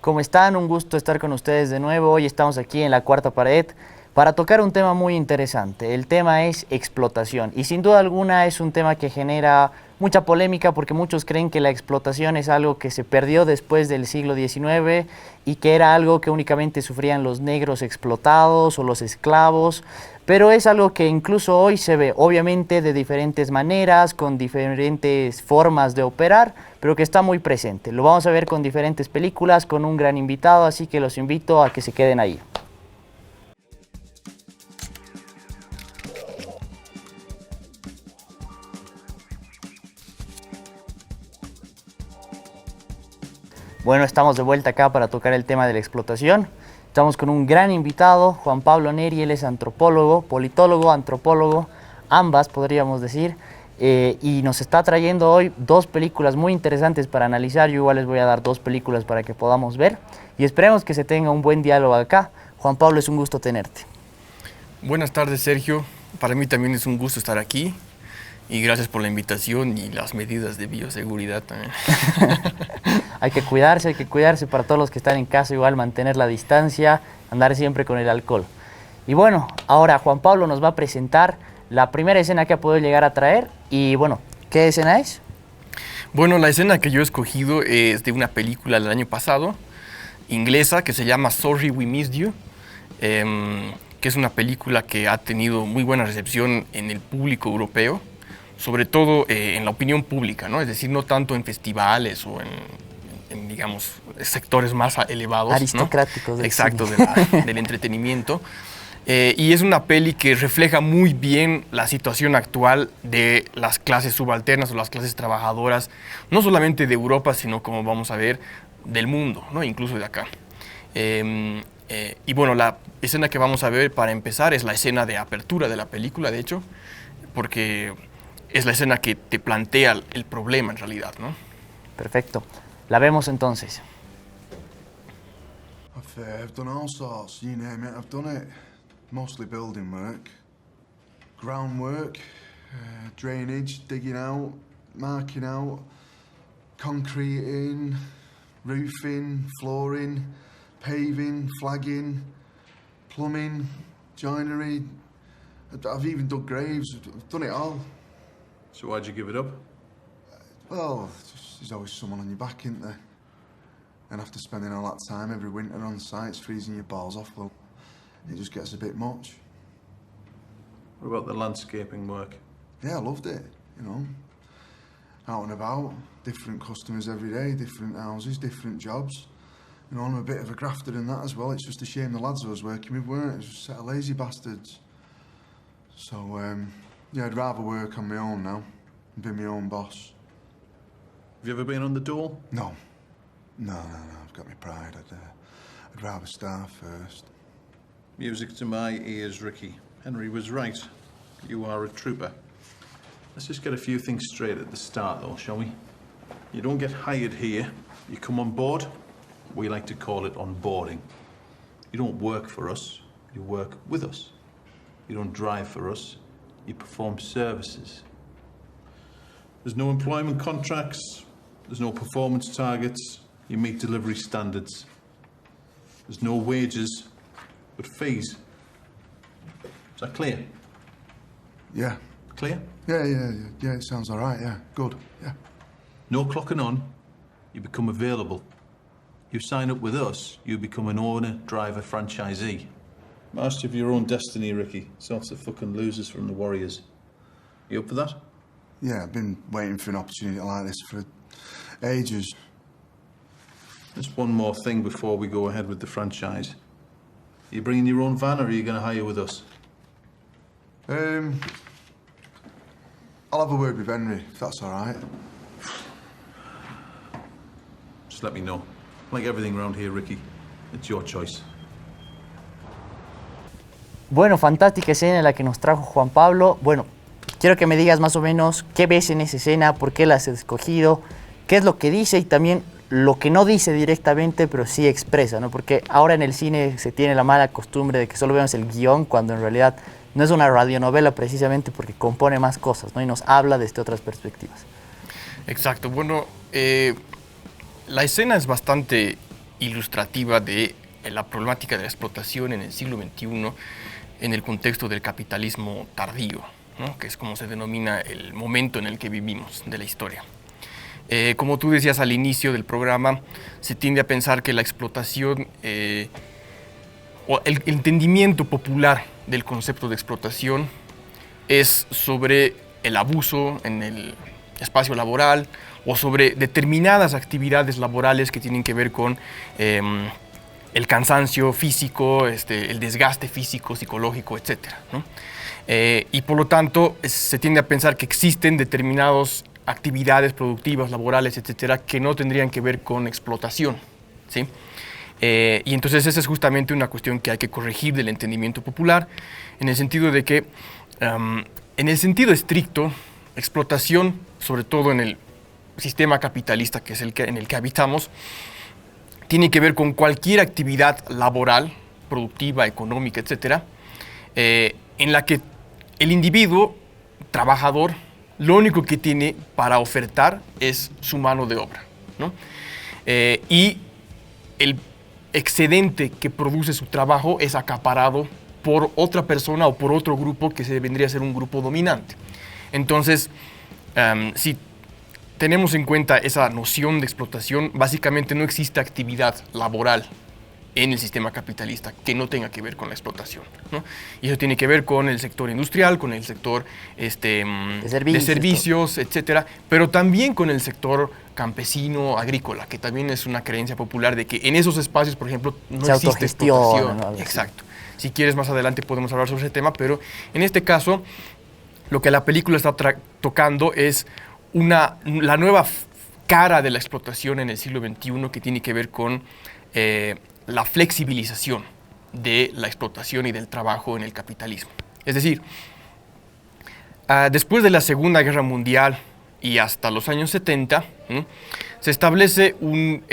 ¿Cómo están? Un gusto estar con ustedes de nuevo. Hoy estamos aquí en La Cuarta Pared para tocar un tema muy interesante. El tema es explotación y sin duda alguna es un tema que genera mucha polémica porque muchos creen que la explotación es algo que se perdió después del siglo XIX y que era algo que únicamente sufrían los negros explotados o los esclavos, pero es algo que incluso hoy se ve, obviamente de diferentes maneras, con diferentes formas de operar, pero que está muy presente. Lo vamos a ver con diferentes películas, con un gran invitado, así que los invito a que se queden ahí. Bueno, estamos de vuelta acá para tocar el tema de la explotación. Estamos con un gran invitado, Juan Pablo Neri. Él es antropólogo, politólogo, antropólogo, ambas podríamos decir, y nos está trayendo hoy dos películas muy interesantes para analizar. Yo igual les voy a dar dos películas para que podamos ver y esperemos que se tenga un buen diálogo acá. Juan Pablo, es un gusto tenerte. Buenas tardes, Sergio. Para mí también es un gusto estar aquí y gracias por la invitación y las medidas de bioseguridad también. Hay que cuidarse para todos los que están en casa, igual mantener la distancia, andar siempre con el alcohol. Y bueno, ahora Juan Pablo nos va a presentar la primera escena que ha podido llegar a traer. Y bueno, ¿qué escena es? Bueno, la escena que yo he escogido es de una película del año pasado, inglesa, que se llama Sorry We Missed You, que es una película que ha tenido muy buena recepción en el público europeo, sobre todo en la opinión pública, ¿no? Es decir, no tanto en festivales o en digamos, sectores más elevados, aristocráticos, ¿no? Exacto, del entretenimiento. Y es una peli que refleja muy bien la situación actual de las clases subalternas o las clases trabajadoras, no solamente de Europa, sino, como vamos a ver, del mundo, ¿no? Incluso de acá. Y bueno, la escena que vamos a ver para empezar es la escena de apertura de la película, de hecho, porque es la escena que te plantea el problema en realidad, ¿no? Perfecto. La vemos entonces. I've done all sorts, you name it, I've done it. Mostly building work, groundwork, drainage, digging out, marking out, concreting, roofing, flooring, paving, flagging, plumbing, joinery. I've even dug graves, I've done it all. So why'd you give it up? Well, there's always someone on your back, isn't there? And after spending all that time every winter on sites, freezing your balls off, well, it just gets a bit much. What about the landscaping work? Yeah, I loved it, you know. Out and about, different customers every day, different houses, different jobs. You know, I'm a bit of a grafter in that as well. It's just a shame the lads I was working with weren't. It's just a set of lazy bastards. So, yeah, I'd rather work on my own now and be my own boss. Have you ever been on the dole? No. No, I've got my pride. I'd rather starve first. Music to my ears, Ricky. Henry was right. You are a trooper. Let's just get a few things straight at the start, though, shall we? You don't get hired here. You come on board. We like to call it onboarding. You don't work for us. You work with us. You don't drive for us. You perform services. There's no employment contracts. There's no performance targets. You meet delivery standards. There's no wages, but fees. Is that clear? Yeah. Clear? Yeah, it sounds all right, yeah. Good, yeah. No clocking on. You become available. You sign up with us, you become an owner, driver, franchisee. Master of your own destiny, Ricky. Sorts the fucking losers from the Warriors. You up for that? Yeah, I've been waiting for an opportunity like this for ages. Just one more thing before we go ahead with the franchise. Are you bringing your own van or are you going to hire with us? I'll have a word with Henry, if that's all right. Just let me know. Like everything around here, Ricky, it's your choice. Bueno, fantástica escena la que nos trajo Juan Pablo. Bueno, quiero que me digas más o menos qué ves en esa escena, por qué la has escogido, qué es lo que dice y también lo que no dice directamente, pero sí expresa, ¿no? Porque ahora en el cine se tiene la mala costumbre de que solo vemos el guión, cuando en realidad no es una radionovela precisamente porque compone más cosas, ¿no? Y nos habla desde otras perspectivas. Exacto. Bueno, la escena es bastante ilustrativa de la problemática de la explotación en el siglo XXI en el contexto del capitalismo tardío, ¿no? Que es como se denomina el momento en el que vivimos de la historia. Como tú decías al inicio del programa, se tiende a pensar que la explotación, o el entendimiento popular del concepto de explotación es sobre el abuso en el espacio laboral o sobre determinadas actividades laborales que tienen que ver con el cansancio físico, el desgaste físico, psicológico, etc., ¿no? Y por lo tanto se tiende a pensar que existen determinadas actividades productivas, laborales, etcétera, que no tendrían que ver con explotación, ¿sí? Y entonces esa es justamente una cuestión que hay que corregir del entendimiento popular, en el sentido de que, en el sentido estricto, explotación, sobre todo en el sistema capitalista, que es en el que habitamos, tiene que ver con cualquier actividad laboral, productiva, económica, etcétera, en la que el individuo, trabajador, lo único que tiene para ofertar es su mano de obra, ¿no? Y el excedente que produce su trabajo es acaparado por otra persona o por otro grupo que se vendría a ser un grupo dominante. Entonces, si tenemos en cuenta esa noción de explotación, básicamente no existe actividad laboral en el sistema capitalista que no tenga que ver con la explotación, ¿no? Y eso tiene que ver con el sector industrial, con el sector de servicios, etcétera, pero también con el sector campesino, agrícola, que también es una creencia popular de que en esos espacios, por ejemplo, no existe explotación. ¿No? Exacto. Si quieres, más adelante podemos hablar sobre ese tema, pero en este caso, lo que la película está tocando es la nueva cara de la explotación en el siglo XXI, que tiene que ver con la flexibilización de la explotación y del trabajo en el capitalismo. Es decir, después de la Segunda Guerra Mundial y hasta los años 70, se establece un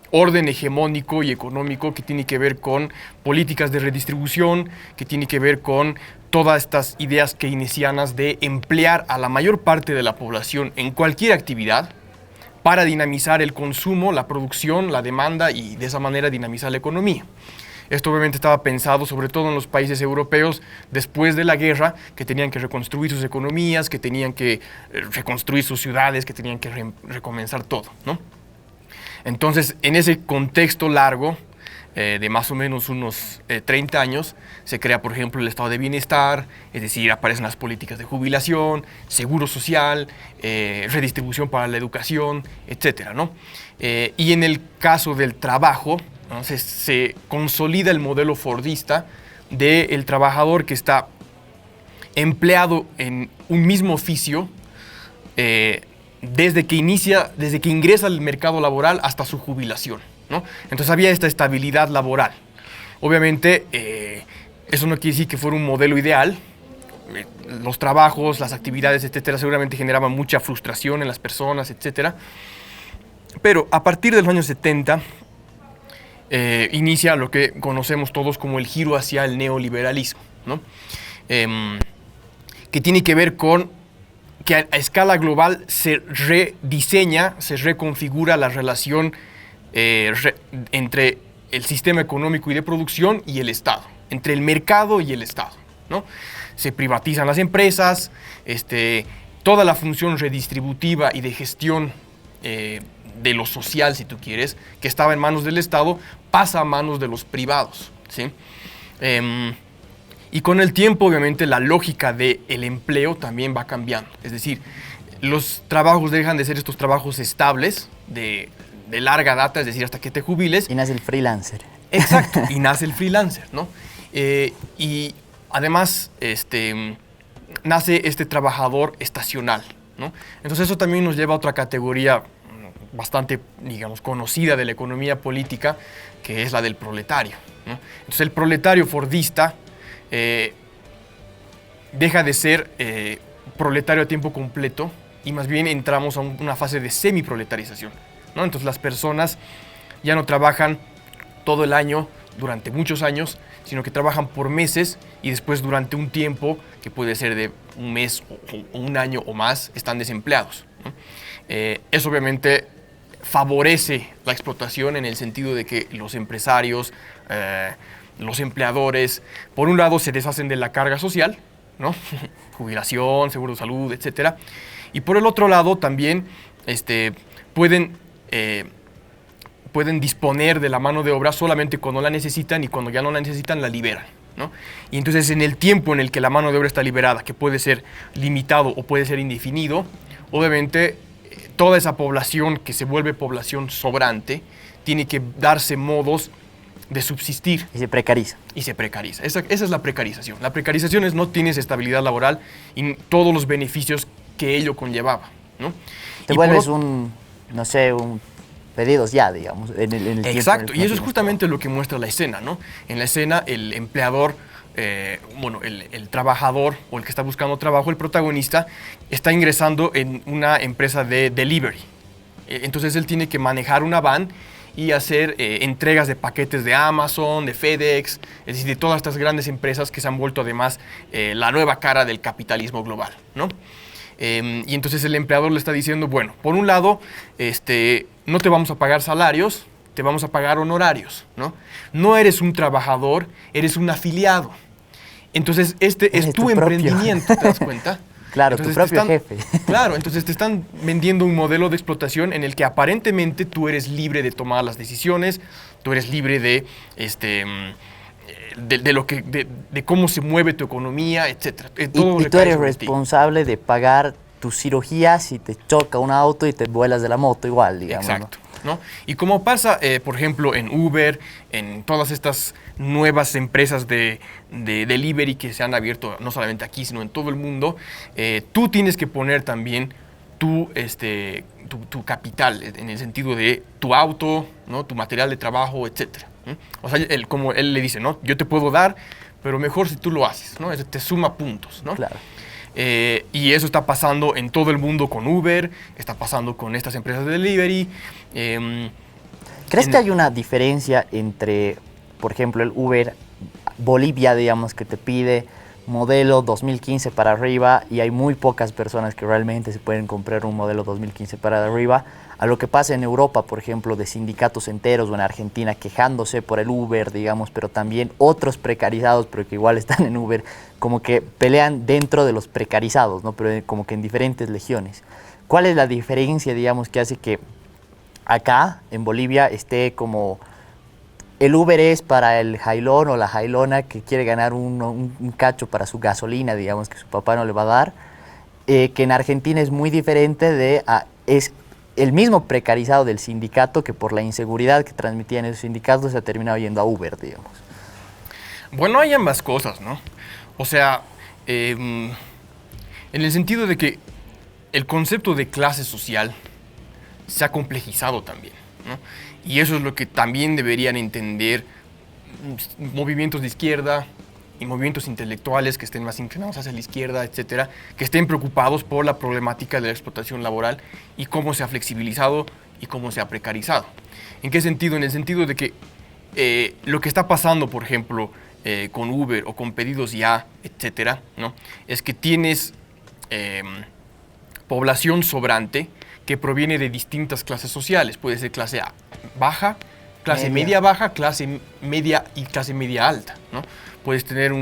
orden hegemónico y económico que tiene que ver con políticas de redistribución, que tiene que ver con todas estas ideas keynesianas de emplear a la mayor parte de la población en cualquier actividad para dinamizar el consumo, la producción, la demanda y de esa manera dinamizar la economía. Esto obviamente estaba pensado sobre todo en los países europeos después de la guerra, que tenían que reconstruir sus economías, que tenían que reconstruir sus ciudades, que tenían que recomenzar todo, ¿no? Entonces, en ese contexto largo, de más o menos unos 30 años, se crea, por ejemplo, el estado de bienestar, es decir, aparecen las políticas de jubilación, seguro social, redistribución para la educación, etcétera, ¿no? Y en el caso del trabajo, ¿no? se consolida el modelo fordista del trabajador que está empleado en un mismo oficio desde que ingresa al mercado laboral hasta su jubilación, ¿no? Entonces había esta estabilidad laboral. Obviamente, eso no quiere decir que fuera un modelo ideal. Los trabajos, las actividades, etcétera, seguramente generaban mucha frustración en las personas, etcétera. Pero a partir de los años 70, inicia lo que conocemos todos como el giro hacia el neoliberalismo, ¿no? Que tiene que ver con que a escala global se rediseña, se reconfigura la relación entre el sistema económico y de producción y el Estado, entre el mercado y el Estado, ¿no? Se privatizan las empresas, toda la función redistributiva y de gestión de lo social, si tú quieres, que estaba en manos del Estado, pasa a manos de los privados, ¿sí? Y con el tiempo, obviamente, la lógica del empleo también va cambiando. Es decir, los trabajos dejan de ser estos trabajos estables, de larga data, es decir, hasta que te jubiles. Y nace el freelancer. Exacto, y nace el freelancer, ¿no? Y además, nace este trabajador estacional, ¿no? Entonces eso también nos lleva a otra categoría bastante, digamos, conocida de la economía política, que es la del proletario, ¿no? Entonces el proletario fordista deja de ser proletario a tiempo completo y más bien entramos a una fase de semiproletarización, ¿no? Entonces las personas ya no trabajan todo el año durante muchos años, sino que trabajan por meses y después durante un tiempo, que puede ser de un mes o un año o más, están desempleados, ¿no? Eso obviamente favorece la explotación en el sentido de que los empresarios, los empleadores, por un lado se deshacen de la carga social, ¿no? Jubilación, seguro de salud, etcétera, y por el otro lado también pueden disponer de la mano de obra solamente cuando la necesitan, y cuando ya no la necesitan la liberan, ¿no? Y entonces en el tiempo en el que la mano de obra está liberada, que puede ser limitado o puede ser indefinido, obviamente toda esa población que se vuelve población sobrante tiene que darse modos de subsistir. Y se precariza. Y se precariza. Esa es la precarización. La precarización es no tienes estabilidad laboral y todos los beneficios que ello conllevaba, ¿no? Te vuelves un pedidos ya, digamos, en el exacto, tiempo. Y eso es justamente lo que muestra la escena, ¿no? En la escena, el empleador, el trabajador o el que está buscando trabajo, el protagonista, está ingresando en una empresa de delivery. Entonces él tiene que manejar una van y hacer entregas de paquetes de Amazon, de FedEx, es decir, de todas estas grandes empresas que se han vuelto además la nueva cara del capitalismo global, ¿no? Y entonces el empleador le está diciendo, bueno, por un lado, no te vamos a pagar salarios, te vamos a pagar honorarios, ¿no? No eres un trabajador, eres un afiliado. Entonces es tu emprendimiento, ¿te das cuenta? Claro, entonces, tu propio jefe. Claro, entonces te están vendiendo un modelo de explotación en el que aparentemente tú eres libre de tomar las decisiones, tú eres libre de cómo se mueve tu economía, etcétera. Y tú eres responsable de pagar tus cirugías si te choca un auto y te vuelas de la moto igual, digamos. Exacto. ¿No? Y como pasa, por ejemplo, en Uber, en todas estas nuevas empresas de delivery que se han abierto no solamente aquí, sino en todo el mundo, tú tienes que poner también tu capital, en el sentido de tu auto, ¿no? Tu material de trabajo, etcétera. O sea, como él le dice, ¿no? Yo te puedo dar, pero mejor si tú lo haces, ¿no? Eso te suma puntos, ¿no? Claro. Y eso está pasando en todo el mundo con Uber, está pasando con estas empresas de delivery. ¿Crees que hay una diferencia entre, por ejemplo, el Uber Bolivia, digamos, que te pide modelo 2015 para arriba y hay muy pocas personas que realmente se pueden comprar un modelo 2015 para arriba, a lo que pasa en Europa, por ejemplo, de sindicatos enteros, o en Argentina quejándose por el Uber, digamos, pero también otros precarizados, pero que igual están en Uber, como que pelean dentro de los precarizados, ¿no? Pero como que en diferentes legiones. ¿Cuál es la diferencia, digamos, que hace que acá, en Bolivia, esté como el Uber es para el jailón o la jailona que quiere ganar un cacho para su gasolina, digamos, que su papá no le va a dar, que en Argentina es muy diferente es el mismo precarizado del sindicato que por la inseguridad que transmitían esos sindicatos se ha terminado yendo a Uber, digamos? Bueno, hay ambas cosas, ¿no? O sea, en el sentido de que el concepto de clase social se ha complejizado también, ¿no? Y eso es lo que también deberían entender movimientos de izquierda y movimientos intelectuales que estén más inclinados hacia la izquierda, etcétera, que estén preocupados por la problemática de la explotación laboral y cómo se ha flexibilizado y cómo se ha precarizado. ¿En qué sentido? En el sentido de que lo que está pasando, por ejemplo, con Uber o con Pedidos Ya, etcétera, ¿no? Es que tienes población sobrante que proviene de distintas clases sociales. Puede ser clase baja, clase media baja, clase media y clase media alta, ¿no? Puedes tener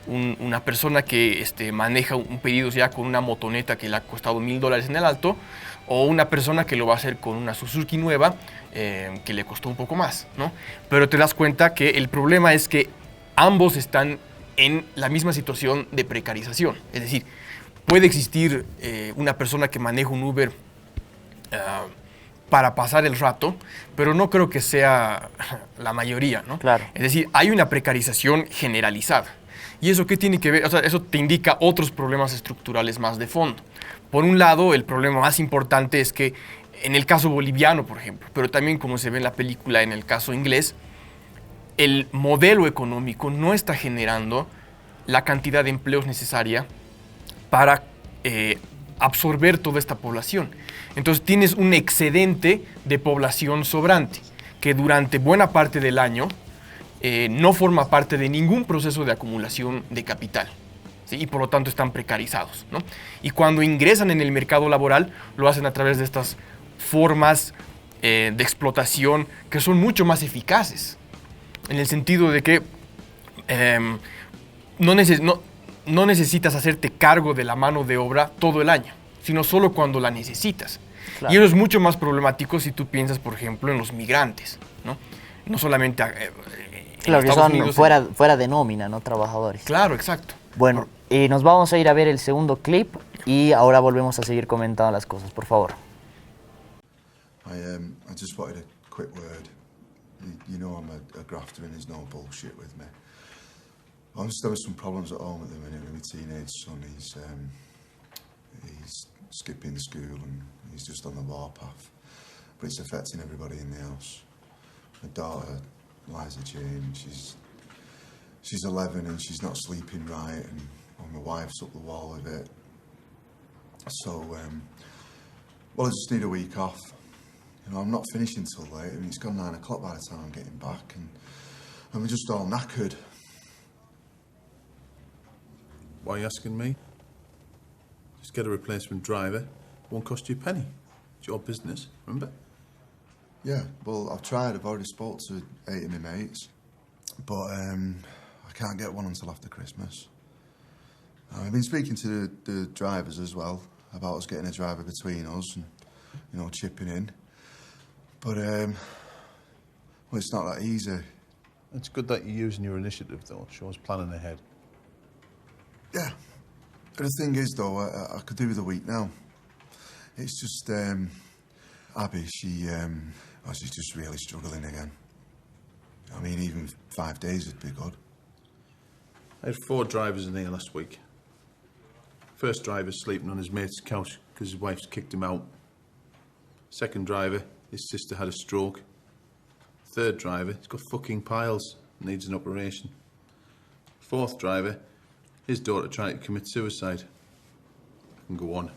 una persona que maneja un Pedidos Ya con una motoneta que le ha costado $1,000 en el alto, o una persona que lo va a hacer con una Suzuki nueva que le costó un poco más, ¿no? Pero te das cuenta que el problema es que ambos están en la misma situación de precarización. Es decir, puede existir una persona que maneja un Uber para pasar el rato, pero no creo que sea la mayoría, ¿no? Claro. Es decir, hay una precarización generalizada. ¿Y eso qué tiene que ver? O sea, eso te indica otros problemas estructurales más de fondo. Por un lado, el problema más importante es que en el caso boliviano, por ejemplo, pero también como se ve en la película en el caso inglés, el modelo económico no está generando la cantidad de empleos necesaria para absorber toda esta población. Entonces tienes un excedente de población sobrante que durante buena parte del año no forma parte de ningún proceso de acumulación de capital, ¿sí? Y por lo tanto están precarizados, ¿no? Y cuando ingresan en el mercado laboral lo hacen a través de estas formas de explotación que son mucho más eficaces, en el sentido de que no necesitas hacerte cargo de la mano de obra todo el año, sino solo cuando la necesitas. Claro. Y eso es mucho más problemático si tú piensas, por ejemplo, en los migrantes, ¿no? No solamente Claro, que Estados son Unidos, fuera de nómina, ¿no? Trabajadores. Claro, exacto. Bueno, nos vamos a ir a ver el segundo clip y ahora volvemos a seguir comentando las cosas, por favor. I just wanted a quick word. You know I'm a grafter and there's no bullshit with me. I'm just having some problems at home at the minute with my teenage son. He's skipping school and he's just on the warpath. But it's affecting everybody in the house. My daughter, Liza Jane, she's 11 and she's not sleeping right, and my wife's up the wall with it. So, well, I just need a week off. You know, I'm not finishing till late. I mean, it's gone 9 o'clock by the time I'm getting back, and we're just all knackered. Why are you asking me? Just get a replacement driver. Won't cost you a penny. It's your business, remember? Yeah, well, I've tried. I've already spoke to 8 of my mates, but I can't get one until after Christmas. I've been speaking to the drivers as well about us getting a driver between us and, you know, chipping in. But, well, it's not that easy. It's good that you're using your initiative, though. It shows planning ahead. Yeah. But the thing is, though, I could do with a week now. It's just, Abby, she's just really struggling again. I mean, even 5 days would be good. I had 4 drivers in here last week. First driver sleeping on his mate's couch because his wife's kicked him out. Second driver, his sister had a stroke. Third driver, he's got fucking piles, needs an operation. Fourth driver, his daughter tried to commit suicide. I can go on.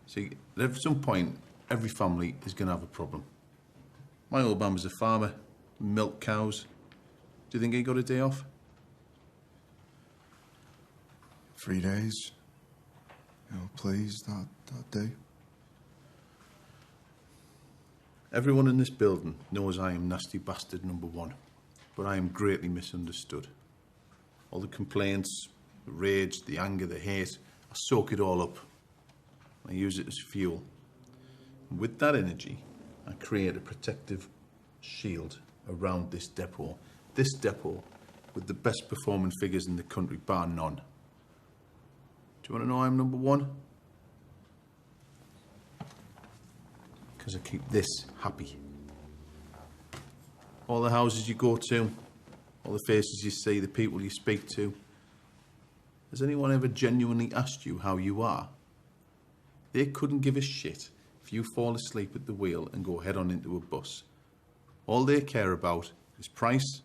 See, at some point, every family is going to have a problem. My old man was a farmer, milked cows. Do you think he got a day off? 3 days. You know, please, that day. Everyone in this building knows I am nasty bastard number 1, but I am greatly misunderstood. All the complaints, the rage, the anger, the hate, I soak it all up. I use it as fuel. And with that energy, I create a protective shield around this depot. This depot with the best performing figures in the country, bar none. Do you want to know I'm number 1? Because I keep this happy. All the houses you go to, all the faces you see, the people you speak to. Has anyone ever genuinely asked you how you are? They couldn't give a shit if you fall asleep at the wheel and go head on into a bus. All they care about is price,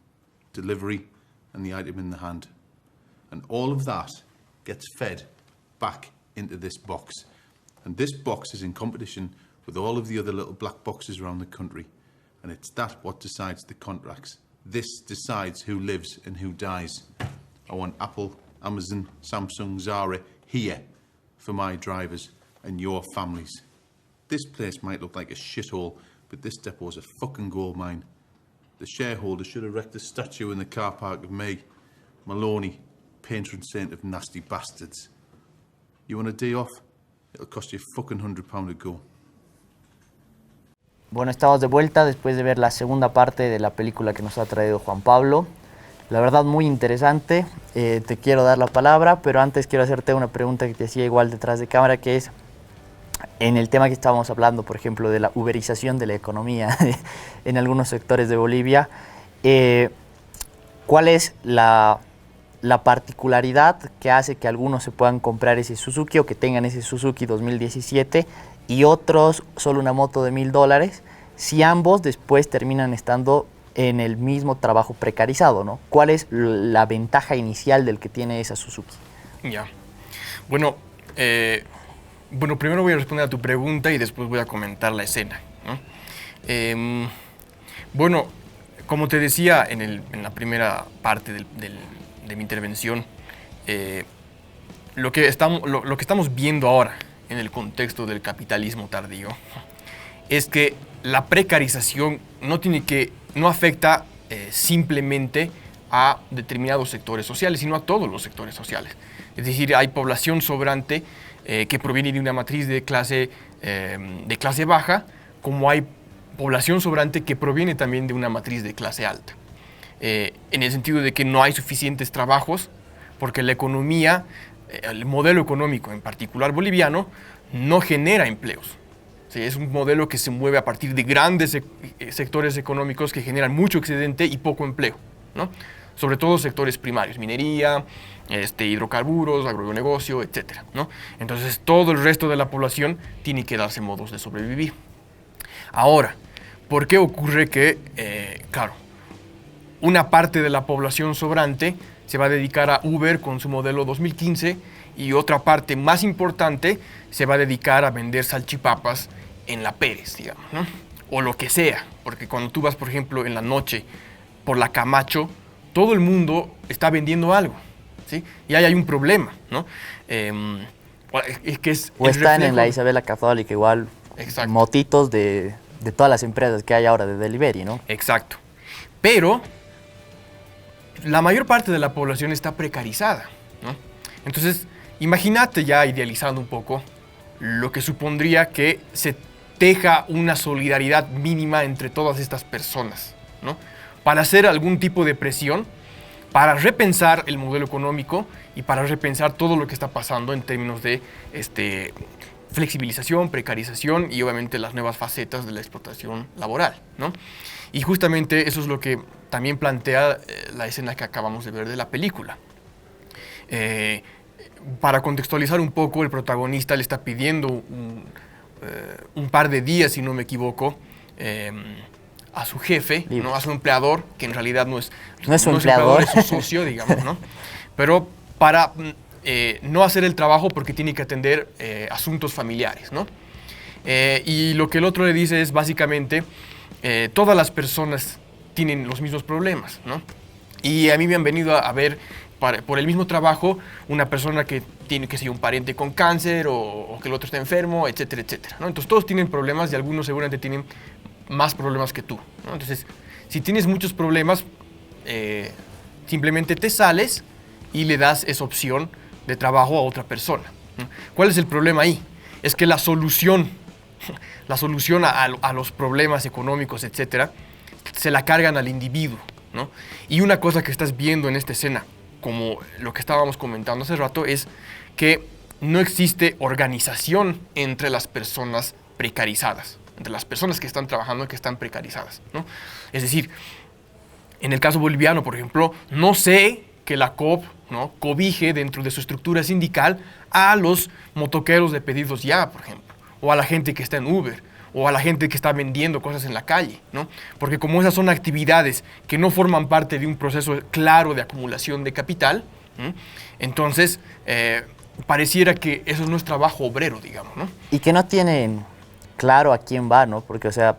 delivery, and the item in the hand. And all of that gets fed back into this box. And this box is in competition with all of the other little black boxes around the country. And it's that what decides the contracts. This decides who lives and who dies. I want Apple, Amazon, Samsung, Zara here for my drivers and your families. This place might look like a shithole, but this depot is a fucking gold mine. The shareholders should erect a statue in the car park of me, Maloney, patron saint of nasty bastards. You want a day off? It'll cost you fucking £100 to go. Bueno, estamos de vuelta después de ver la segunda parte de la película que nos ha traído Juan Pablo. La verdad, muy interesante. Te quiero dar la palabra, pero antes quiero hacerte una pregunta que te hacía igual detrás de cámara, que es, en el tema que estábamos hablando, por ejemplo, de la uberización de la economía en algunos sectores de Bolivia, ¿cuál es la particularidad que hace que algunos se puedan comprar ese Suzuki o que tengan ese Suzuki 2017 y otros solo una moto de $1000, si ambos después terminan estando en el mismo trabajo precarizado, ¿no? ¿Cuál es la ventaja inicial del que tiene esa Suzuki? Ya. Bueno, primero voy a responder a tu pregunta y después voy a comentar la escena, ¿no? Bueno, como te decía en la primera parte de mi intervención, lo que estamos viendo ahora en el contexto del capitalismo tardío es que la precarización no afecta simplemente a determinados sectores sociales, sino a todos los sectores sociales. Es decir, hay población sobrante que proviene de una matriz de clase baja, como hay población sobrante que proviene también de una matriz de clase alta. En el sentido de que no hay suficientes trabajos, porque la economía, el modelo económico en particular boliviano, no genera empleos. Sí, es un modelo que se mueve a partir de grandes sectores económicos que generan mucho excedente y poco empleo, ¿no? Sobre todo sectores primarios, minería, hidrocarburos, agronegocio, etc., ¿no? Entonces todo el resto de la población tiene que darse modos de sobrevivir. Ahora, ¿por qué ocurre que, claro, una parte de la población sobrante se va a dedicar a Uber con su modelo 2015 y otra parte más importante se va a dedicar a vender salchipapas en la Pérez, digamos, ¿no? O lo que sea, porque cuando tú vas, por ejemplo, en la noche por la Camacho, todo el mundo está vendiendo algo, ¿sí? Y ahí hay un problema, ¿no? O están en la Isabela Católica igual, exacto, motitos de todas las empresas que hay ahora de delivery, ¿no? Exacto. Pero la mayor parte de la población está precarizada, ¿no? Entonces, imagínate, ya idealizando un poco, lo que supondría que se teja una solidaridad mínima entre todas estas personas, ¿no? Para hacer algún tipo de presión, para repensar el modelo económico y para repensar todo lo que está pasando en términos de flexibilización, precarización y obviamente las nuevas facetas de la explotación laboral, ¿no? Y justamente eso es lo que también plantea la escena que acabamos de ver de la película. Para contextualizar un poco, el protagonista le está pidiendo un par de días, si no me equivoco, a su jefe, ¿no? A su empleador, que en realidad no es su empleador, es su socio, digamos, ¿no? Pero para no hacer el trabajo porque tiene que atender asuntos familiares, ¿no? Y lo que el otro le dice es básicamente, todas las personas tienen los mismos problemas, ¿no? Y a mí me han venido a ver por el mismo trabajo una persona que tiene, que ser un pariente con cáncer o que el otro está enfermo, etcétera, etcétera, ¿no? Entonces todos tienen problemas y algunos seguramente tienen más problemas que tú, ¿no? Entonces, si tienes muchos problemas, simplemente te sales y le das esa opción de trabajo a otra persona, ¿no? ¿Cuál es el problema ahí? Es que la solución a los problemas económicos, etcétera, se la cargan al individuo, ¿no? Y una cosa que estás viendo en esta escena, como lo que estábamos comentando hace rato, es que no existe organización entre las personas precarizadas, entre las personas que están trabajando y que están precarizadas, ¿no? Es decir, en el caso boliviano, por ejemplo, no sé que la COP, ¿no?, cobije dentro de su estructura sindical a los motoqueros de pedidos ya, por ejemplo, o a la gente que está en Uber, o a la gente que está vendiendo cosas en la calle, ¿no? Porque como esas son actividades que no forman parte de un proceso claro de acumulación de capital, ¿sí?, entonces pareciera que eso no es trabajo obrero, digamos, ¿no? Y que no tienen claro a quién va, ¿no? Porque, o sea,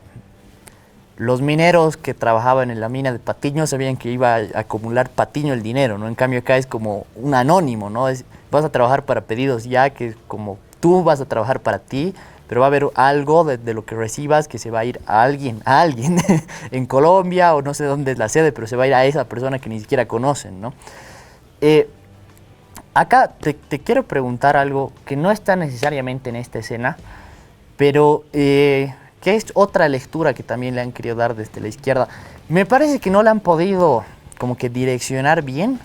los mineros que trabajaban en la mina de Patiño sabían que iba a acumular Patiño el dinero, ¿no? En cambio acá es como un anónimo, ¿no? Vas a trabajar para pedidos ya, que es como tú vas a trabajar para ti, pero va a haber algo de lo que recibas que se va a ir a alguien en Colombia, o no sé dónde es la sede, pero se va a ir a esa persona que ni siquiera conocen, ¿no? Acá te quiero preguntar algo que no está necesariamente en esta escena, pero que es otra lectura que también le han querido dar desde la izquierda. Me parece que no la han podido como que direccionar bien,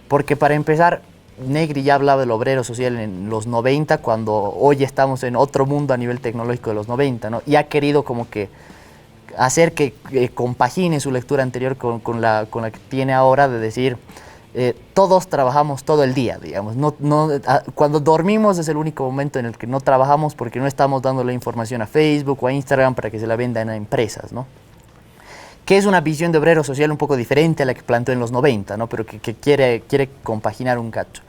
porque para empezar, Negri ya hablaba del obrero social en los 90, cuando hoy estamos en otro mundo a nivel tecnológico de los 90, ¿no? Y ha querido como que hacer que compagine su lectura anterior con la que tiene ahora, de decir, todos trabajamos todo el día, digamos. Cuando dormimos es el único momento en el que no trabajamos, porque no estamos dando la información a Facebook o a Instagram para que se la vendan a empresas, ¿no? Que es una visión de obrero social un poco diferente a la que planteó en los 90, ¿no? Pero que quiere compaginar un cacho.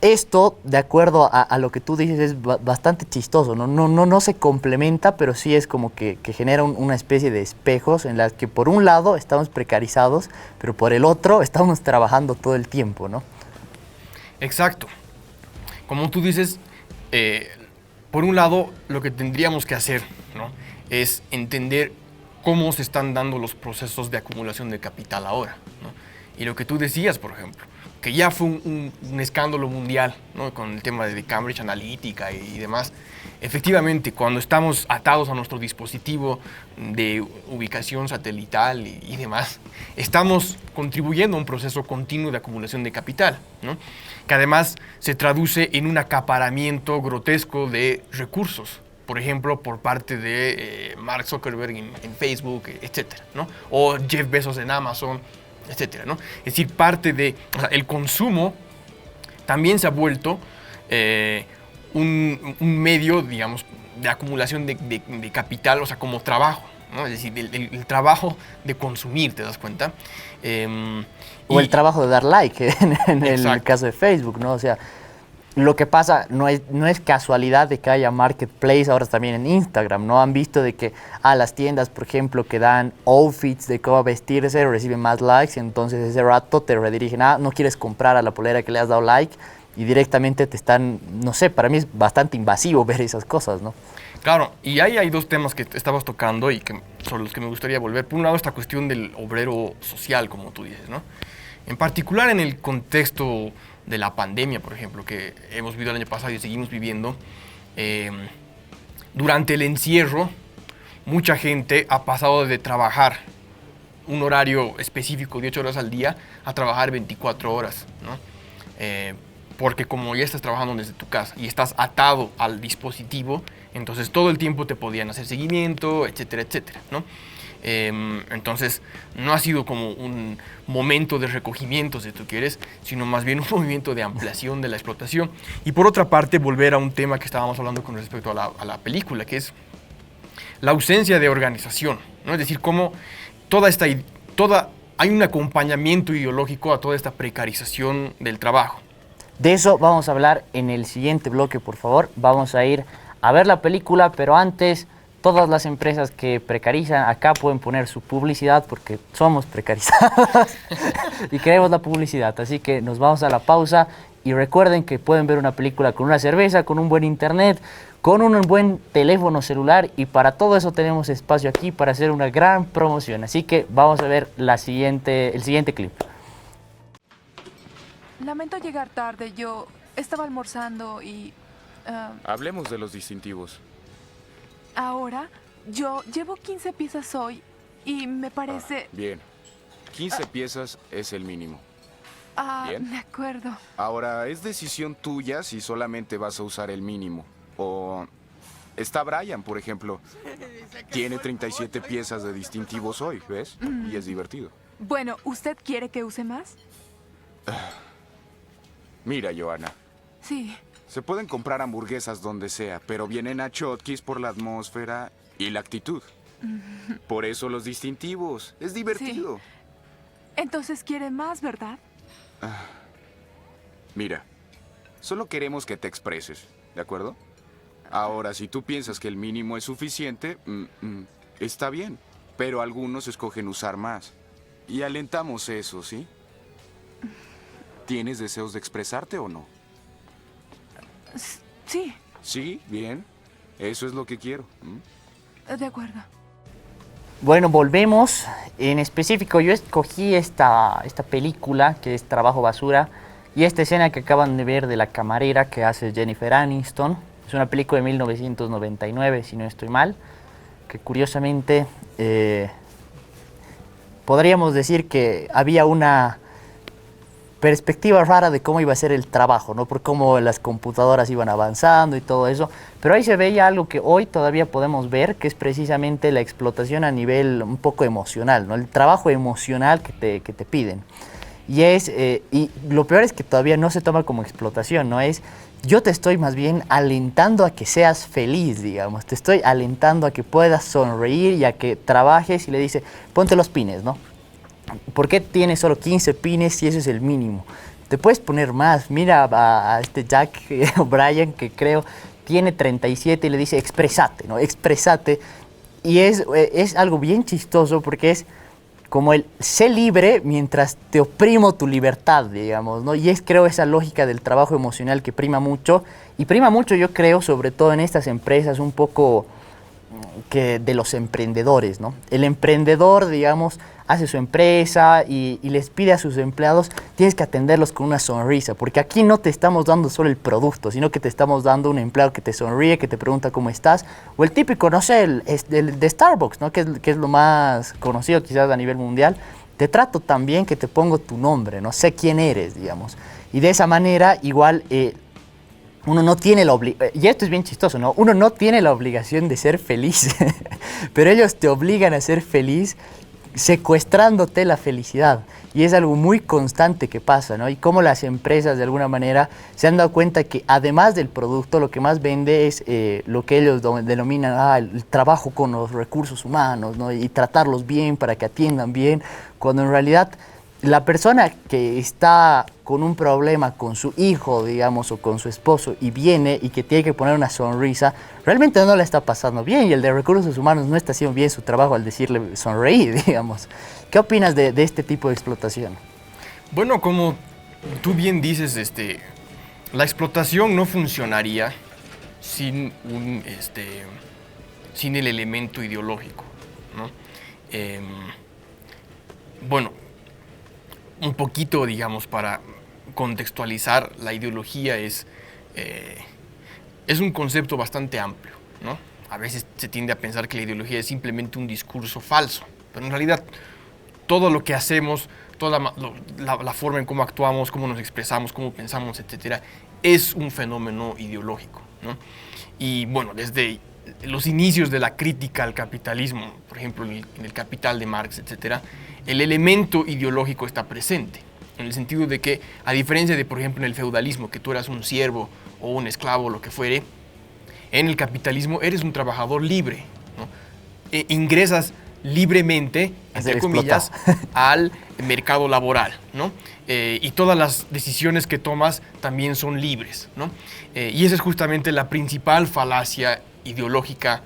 Esto, de acuerdo a lo que tú dices, es bastante chistoso, ¿no? No se complementa, pero sí es como que genera una especie de espejos en las que por un lado estamos precarizados, pero por el otro estamos trabajando todo el tiempo, ¿no? Exacto. Como tú dices, por un lado, lo que tendríamos que hacer, ¿no?, es entender cómo se están dando los procesos de acumulación de capital ahora, ¿no? Y lo que tú decías, por ejemplo, que ya fue un escándalo mundial, ¿no?, con el tema de Cambridge Analytica y demás. Efectivamente, cuando estamos atados a nuestro dispositivo de ubicación satelital y demás, estamos contribuyendo a un proceso continuo de acumulación de capital, ¿no?, que además se traduce en un acaparamiento grotesco de recursos, por ejemplo, por parte de Mark Zuckerberg en Facebook, etcétera, ¿no?, o Jeff Bezos en Amazon, etcétera, ¿no? Es decir, parte de, o sea, el consumo también se ha vuelto un medio, digamos, de acumulación de capital, o sea, como trabajo, ¿no? Es decir, el trabajo de consumir, ¿te das cuenta? O el trabajo de dar like en el caso de Facebook, ¿no? O sea, lo que pasa no es casualidad de que haya marketplace ahora también en Instagram, ¿no? Han visto de que las tiendas, por ejemplo, que dan outfits de cómo vestirse, reciben más likes, y entonces ese rato te redirigen no quieres comprar a la polera que le has dado like, y directamente te están, no sé, para mí es bastante invasivo ver esas cosas, ¿no? Claro, y ahí hay dos temas que estabas tocando y sobre los que me gustaría volver. Por un lado, esta cuestión del obrero social, como tú dices, ¿no? En particular en el contexto de la pandemia, por ejemplo, que hemos vivido el año pasado y seguimos viviendo, durante el encierro, mucha gente ha pasado de trabajar un horario específico de 8 horas al día a trabajar 24 horas, ¿no? Porque como ya estás trabajando desde tu casa y estás atado al dispositivo, entonces todo el tiempo te podían hacer seguimiento, etcétera, etcétera, ¿no? Entonces no ha sido como un momento de recogimiento, si tú quieres, sino más bien un movimiento de ampliación de la explotación. Y por otra parte, volver a un tema que estábamos hablando con respecto a la película, que es la ausencia de organización, ¿no? Es decir, cómo hay un acompañamiento ideológico a toda esta precarización del trabajo. De eso vamos a hablar en el siguiente bloque, por favor. Vamos a ir a ver la película, pero antes, todas las empresas que precarizan acá pueden poner su publicidad porque somos precarizados y queremos la publicidad. Así que nos vamos a la pausa y recuerden que pueden ver una película con una cerveza, con un buen internet, con un buen teléfono celular, y para todo eso tenemos espacio aquí para hacer una gran promoción. Así que vamos a ver el siguiente clip. Lamento llegar tarde. Yo estaba almorzando y... Hablemos de los distintivos. Ahora, yo llevo 15 piezas hoy y me parece... Bien. 15 piezas es el mínimo. Bien. De acuerdo. Ahora, es decisión tuya si solamente vas a usar el mínimo. O... Está Brian, por ejemplo. Tiene 37 piezas de distintivos hoy, ¿ves? Y es divertido. Bueno, ¿usted quiere que use más? Mira, Johanna. Sí. Se pueden comprar hamburguesas donde sea, pero vienen a Chotki's por la atmósfera y la actitud. Por eso los distintivos. Es divertido. Sí. Entonces quiere más, ¿verdad? Mira, solo queremos que te expreses, ¿de acuerdo? Ahora, si tú piensas que el mínimo es suficiente, está bien. Pero algunos escogen usar más. Y alentamos eso, ¿sí? ¿Tienes deseos de expresarte o no? Sí. Sí, bien. Eso es lo que quiero. De acuerdo. Bueno, volvemos. En específico, yo escogí esta película, que es Trabajo Basura, y esta escena que acaban de ver de la camarera que hace Jennifer Aniston. Es una película de 1999, si no estoy mal, que curiosamente podríamos decir que había una perspectiva rara de cómo iba a ser el trabajo, ¿no? Por cómo las computadoras iban avanzando y todo eso. Pero ahí se veía algo que hoy todavía podemos ver, que es precisamente la explotación a nivel un poco emocional, ¿no? El trabajo emocional que te piden. Y lo peor es que todavía no se toma como explotación, ¿no? Yo te estoy más bien alentando a que seas feliz, digamos. Te estoy alentando a que puedas sonreír y a que trabajes, y le dice, ponte los pines, ¿no? ¿Por qué tienes solo 15 pines si eso es el mínimo? Te puedes poner más. Mira a este Jack O'Brien, que creo tiene 37, y le dice, expresate, ¿no? Expresate. Y es algo bien chistoso porque es como el sé libre mientras te oprimo tu libertad, digamos, ¿no? Y es, creo, esa lógica del trabajo emocional que prima mucho, y prima mucho, yo creo, sobre todo en estas empresas un poco que de los emprendedores, ¿no? El emprendedor, digamos, hace su empresa y les pide a sus empleados, tienes que atenderlos con una sonrisa, porque aquí no te estamos dando solo el producto, sino que te estamos dando un empleado que te sonríe, que te pregunta cómo estás, o el típico, no sé, el de Starbucks, ¿no? Que es lo más conocido quizás a nivel mundial. Te trato tan bien que te pongo tu nombre, no sé quién eres, digamos. Y de esa manera, igual, uno no tiene la obligación, y esto es bien chistoso, ¿no? Uno no tiene la obligación de ser feliz, pero ellos te obligan a ser feliz secuestrándote la felicidad. Y es algo muy constante que pasa, ¿no? Y cómo las empresas, de alguna manera, se han dado cuenta que además del producto, lo que más vende es lo que ellos denominan el trabajo con los recursos humanos, ¿no? Y tratarlos bien para que atiendan bien, cuando en realidad la persona que está con un problema con su hijo, digamos, o con su esposo y viene y que tiene que poner una sonrisa, realmente no le está pasando bien, y el de recursos humanos no está haciendo bien su trabajo al decirle sonreír, digamos. ¿Qué opinas de este tipo de explotación? Bueno, como tú bien dices, la explotación no funcionaría sin sin el elemento ideológico, ¿no? Bueno, un poquito, digamos, para contextualizar, la ideología es un concepto bastante amplio, ¿no? A veces se tiende a pensar que la ideología es simplemente un discurso falso, pero en realidad todo lo que hacemos, toda la forma en cómo actuamos, cómo nos expresamos, cómo pensamos, etcétera, es un fenómeno ideológico, ¿no? Y bueno, desde los inicios de la crítica al capitalismo, por ejemplo, en el Capital de Marx, etcétera, el elemento ideológico está presente, en el sentido de que, a diferencia de, por ejemplo, en el feudalismo, que tú eras un siervo o un esclavo, lo que fuere, en el capitalismo eres un trabajador libre, ¿no? Ingresas libremente, entre comillas, al mercado laboral, ¿no? Y todas las decisiones que tomas también son libres, ¿no? Y esa es justamente la principal falacia ideológica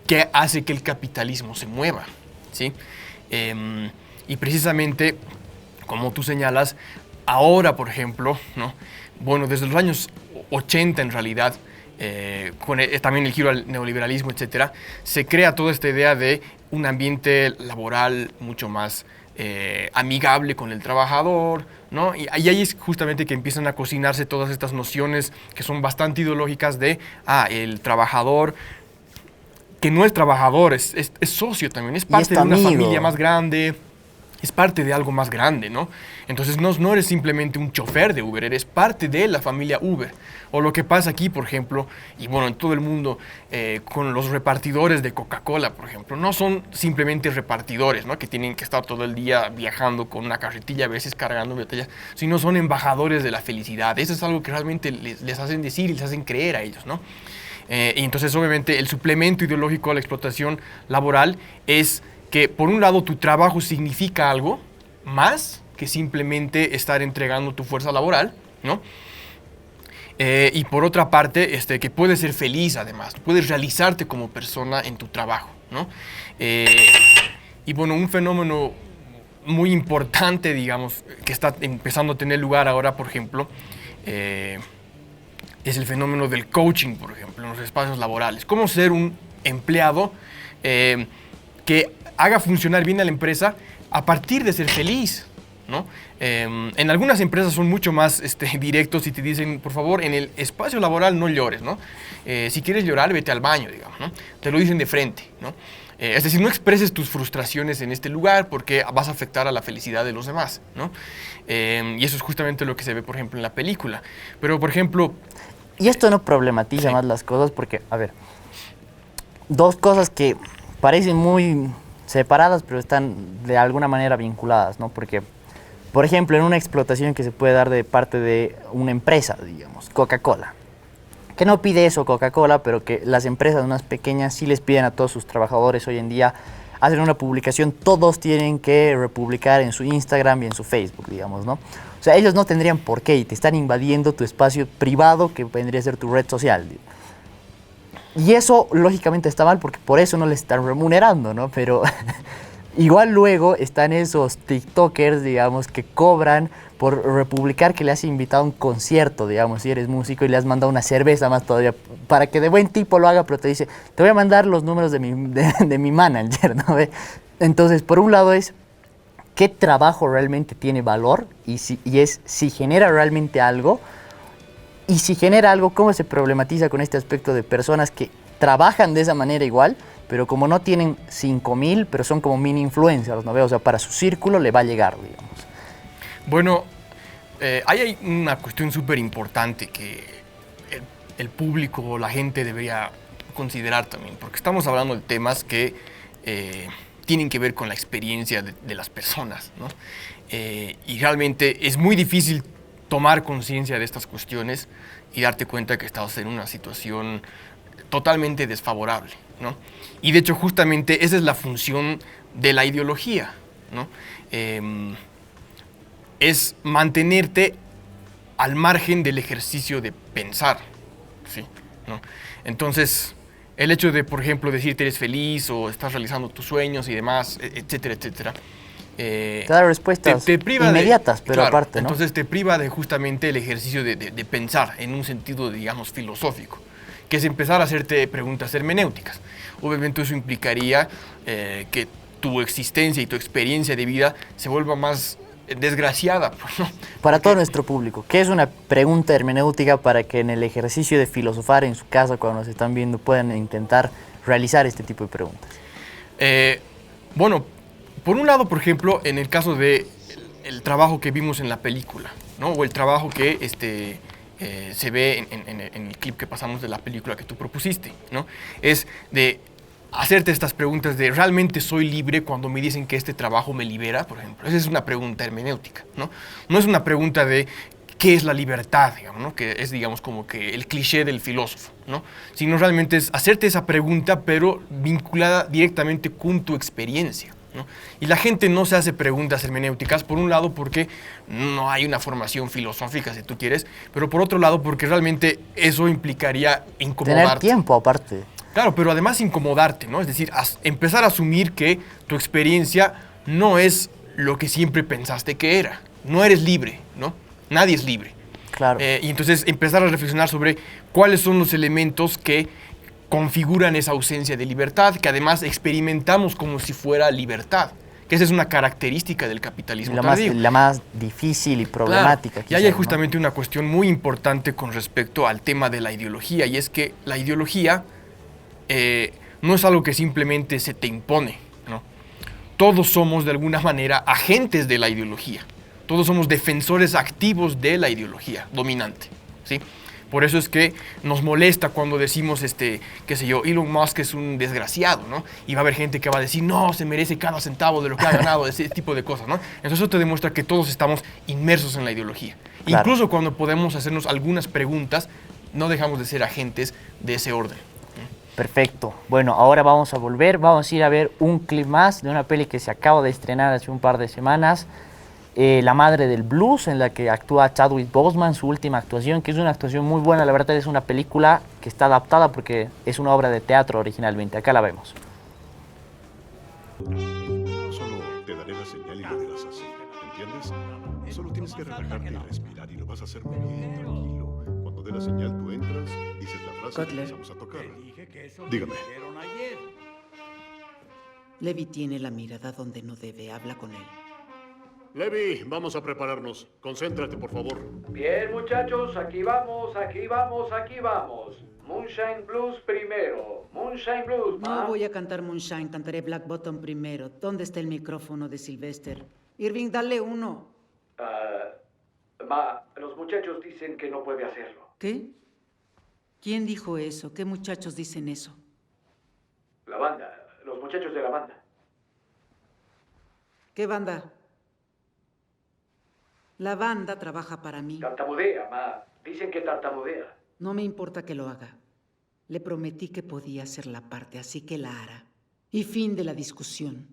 que hace que el capitalismo se mueva, ¿sí? Y precisamente, como tú señalas, ahora, por ejemplo, ¿no? Bueno, desde los años 80 en realidad, con también el giro al neoliberalismo, etcétera, se crea toda esta idea de un ambiente laboral mucho más amigable con el trabajador, ¿no? Y ahí es justamente que empiezan a cocinarse todas estas nociones que son bastante ideológicas de, el trabajador que no es trabajador, es socio también, es parte de una familia más grande, es parte de algo más grande, ¿no? Entonces no eres simplemente un chofer de Uber, eres parte de la familia Uber. O lo que pasa aquí, por ejemplo, y bueno, en todo el mundo, con los repartidores de Coca-Cola, por ejemplo, no son simplemente repartidores, ¿no? Que tienen que estar todo el día viajando con una carretilla, a veces cargando botellas, sino son embajadores de la felicidad. Eso es algo que realmente les hacen decir y les hacen creer a ellos, ¿no? Y entonces, obviamente, el suplemento ideológico a la explotación laboral es que, por un lado, tu trabajo significa algo más que simplemente estar entregando tu fuerza laboral, ¿no? Y por otra parte, que puedes ser feliz además, puedes realizarte como persona en tu trabajo, ¿no? Y bueno, un fenómeno muy importante, digamos, que está empezando a tener lugar ahora, por ejemplo, es el fenómeno del coaching, por ejemplo, en los espacios laborales. ¿Cómo ser un empleado que haga funcionar bien a la empresa a partir de ser feliz, ¿no? En algunas empresas son mucho más directos y te dicen, por favor, en el espacio laboral no llores, ¿no? Si quieres llorar, vete al baño, digamos, ¿no? Te lo dicen de frente, ¿no? Es decir, no expreses tus frustraciones en este lugar porque vas a afectar a la felicidad de los demás, ¿no? Y eso es justamente lo que se ve, por ejemplo, en la película. Pero, por ejemplo... Y esto no problematiza más las cosas porque, a ver, dos cosas que parecen muy separadas, pero están de alguna manera vinculadas, ¿no? Porque, por ejemplo, en una explotación que se puede dar de parte de una empresa, digamos, Coca-Cola, que no pide eso Coca-Cola, pero que las empresas más pequeñas sí les piden a todos sus trabajadores hoy en día, hacen una publicación, todos tienen que republicar en su Instagram y en su Facebook, digamos, ¿no? O sea, ellos no tendrían por qué y te están invadiendo tu espacio privado que vendría a ser tu red social. Y eso, lógicamente, está mal porque por eso no les están remunerando, ¿no? Pero Igual luego están esos TikTokers, digamos, que cobran por republicar que le has invitado a un concierto, digamos, si eres músico y le has mandado una cerveza más todavía, para que de buen tipo lo haga, pero te dice, te voy a mandar los números de mi manager, ¿no? ¿Ve? Entonces, por un lado es, ¿qué trabajo realmente tiene valor? Y si genera realmente algo. Y si genera algo, ¿cómo se problematiza con este aspecto de personas que trabajan de esa manera igual, pero como no tienen 5.000, pero son como mini influencers, ¿no? O sea, para su círculo le va a llegar, digamos. Bueno, ahí hay una cuestión súper importante que el público o la gente debería considerar también, porque estamos hablando de temas que tienen que ver con la experiencia de las personas, ¿no? Y realmente es muy difícil tomar conciencia de estas cuestiones y darte cuenta que estás en una situación totalmente desfavorable, ¿no? Y de hecho justamente esa es la función de la ideología, ¿no? Es mantenerte al margen del ejercicio de pensar, ¿sí? ¿No? Entonces, el hecho de, por ejemplo, decirte eres feliz o estás realizando tus sueños y demás, etcétera, etcétera, te da respuestas te priva inmediatas, pero claro, aparte, ¿no? entonces te priva de justamente el ejercicio de pensar en un sentido, digamos, filosófico, que es empezar a hacerte preguntas hermenéuticas. Obviamente eso implicaría que tu existencia y tu experiencia de vida se vuelva más desgraciada, pues, ¿no? Para todo nuestro público, ¿qué es una pregunta hermenéutica para que en el ejercicio de filosofar en su casa, cuando nos están viendo, puedan intentar realizar este tipo de preguntas? Bueno, por un lado, por ejemplo, en el caso de el trabajo que vimos en la película, ¿no? O el trabajo que se ve en el clip que pasamos de la película que tú propusiste, ¿no? Es de hacerte estas preguntas de ¿realmente soy libre cuando me dicen que este trabajo me libera, por ejemplo? Esa es una pregunta hermenéutica, ¿no? No es una pregunta de ¿qué es la libertad?, digamos, ¿no? Que es, digamos, como que el cliché del filósofo, ¿no? Sino realmente es hacerte esa pregunta, pero vinculada directamente con tu experiencia, ¿no? Y la gente no se hace preguntas hermenéuticas, por un lado porque no hay una formación filosófica, si tú quieres, pero por otro lado porque realmente eso implicaría incomodarte. Tener tiempo aparte. Claro, pero además incomodarte, ¿no? Es decir, empezar a asumir que tu experiencia no es lo que siempre pensaste que era. No eres libre, ¿no? Nadie es libre. Claro. Y entonces empezar a reflexionar sobre cuáles son los elementos que configuran esa ausencia de libertad, que además experimentamos como si fuera libertad, que esa es una característica del capitalismo tardío. La más difícil y problemática. Claro. Quizás, y hay ¿no? justamente una cuestión muy importante con respecto al tema de la ideología, y es que la ideología no es algo que simplemente se te impone, ¿no? Todos somos de alguna manera agentes de la ideología, todos somos defensores activos de la ideología dominante, ¿sí? Por eso es que nos molesta cuando decimos, qué sé yo, Elon Musk es un desgraciado, ¿no? Y va a haber gente que va a decir, no, se merece cada centavo de lo que ha ganado, ese tipo de cosas, ¿no? Entonces eso te demuestra que todos estamos inmersos en la ideología. Claro. Incluso cuando podemos hacernos algunas preguntas, no dejamos de ser agentes de ese orden. Perfecto. Bueno, ahora vamos a volver, vamos a ir a ver un clip más de una peli que se acaba de estrenar hace un par de semanas, La Madre del Blues, en la que actúa Chadwick Boseman, su última actuación, que es una actuación muy buena. La verdad es una película que está adaptada porque es una obra de teatro originalmente. Acá la vemos. Solo te daré la señal y lo dirás así, ¿entiendes? Solo tienes que relajarte y respirar y lo vas a hacer muy bien, tranquilo. Cuando dé la señal tú entras, dices la frase y empezamos a tocar. Dígame. Levi tiene la mirada donde no debe. Habla con él. Levi, vamos a prepararnos. Concéntrate, por favor. Bien, muchachos, aquí vamos, aquí vamos, aquí vamos. Moonshine Blues primero. Moonshine Blues, ma. No voy a cantar Moonshine, cantaré Black Bottom primero. ¿Dónde está el micrófono de Sylvester? Irving, dale uno. Ma, los muchachos dicen que no puede hacerlo. ¿Qué? ¿Quién dijo eso? ¿Qué muchachos dicen eso? La banda, los muchachos de la banda. ¿Qué banda? La banda trabaja para mí. Tartamudea, ma. Dicen que tartamudea. No me importa que lo haga. Le prometí que podía hacer la parte, así que la hará. Y fin de la discusión.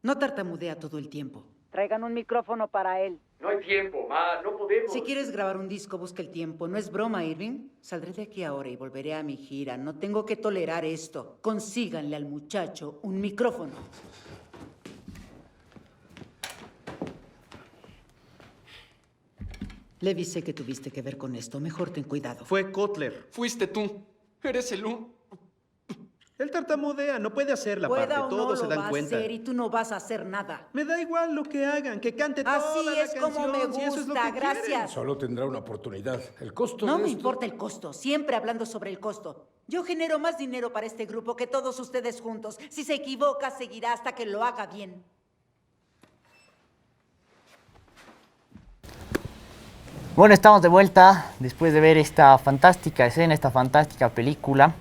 No tartamudea todo el tiempo. Traigan un micrófono para él. No hay tiempo, ma. No podemos. Si quieres grabar un disco, busca el tiempo. No es broma, Irving. Saldré de aquí ahora y volveré a mi gira. No tengo que tolerar esto. Consíganle al muchacho un micrófono. Levi, sé que tuviste que ver con esto. Mejor ten cuidado. Fue Kotler. Fuiste tú. Eres el Él tartamudea, no puede hacer la parte. Pueda o no Todos se lo dan va a cuenta. hacer y tú no vas a hacer nada. Me da igual lo que hagan, que cante toda Así la es canción. como me si eso es lo gusta, que gracias. quieren. Solo tendrá una oportunidad. El costo No de me esto... importa el costo, siempre hablando sobre el costo. Yo genero más dinero para este grupo que todos ustedes juntos. Si se equivoca, seguirá hasta que lo haga bien. Bueno, estamos de vuelta después de ver esta fantástica escena, esta fantástica película.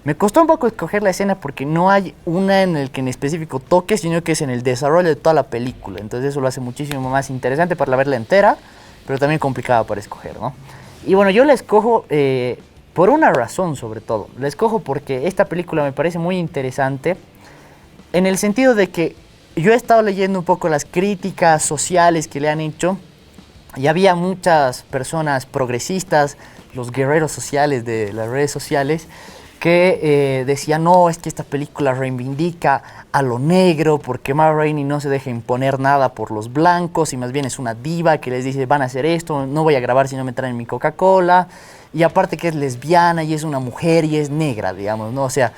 Me costó un poco escoger la escena porque no hay una en el que en específico toque, sino que es en el desarrollo de toda la película. Entonces eso lo hace muchísimo más interesante para verla entera, pero también complicada para escoger, ¿no? Y bueno, yo la escojo por una razón sobre todo. La escojo porque esta película me parece muy interesante en el sentido de que yo he estado leyendo un poco las críticas sociales que le han hecho y había muchas personas progresistas, los guerreros sociales de las redes sociales, que decían, no, es que esta película reivindica a lo negro porque Ma Rainey no se deja imponer nada por los blancos y más bien es una diva que les dice, van a hacer esto, no voy a grabar si no me traen mi Coca-Cola, y aparte que es lesbiana y es una mujer y es negra, digamos, ¿no? O sea,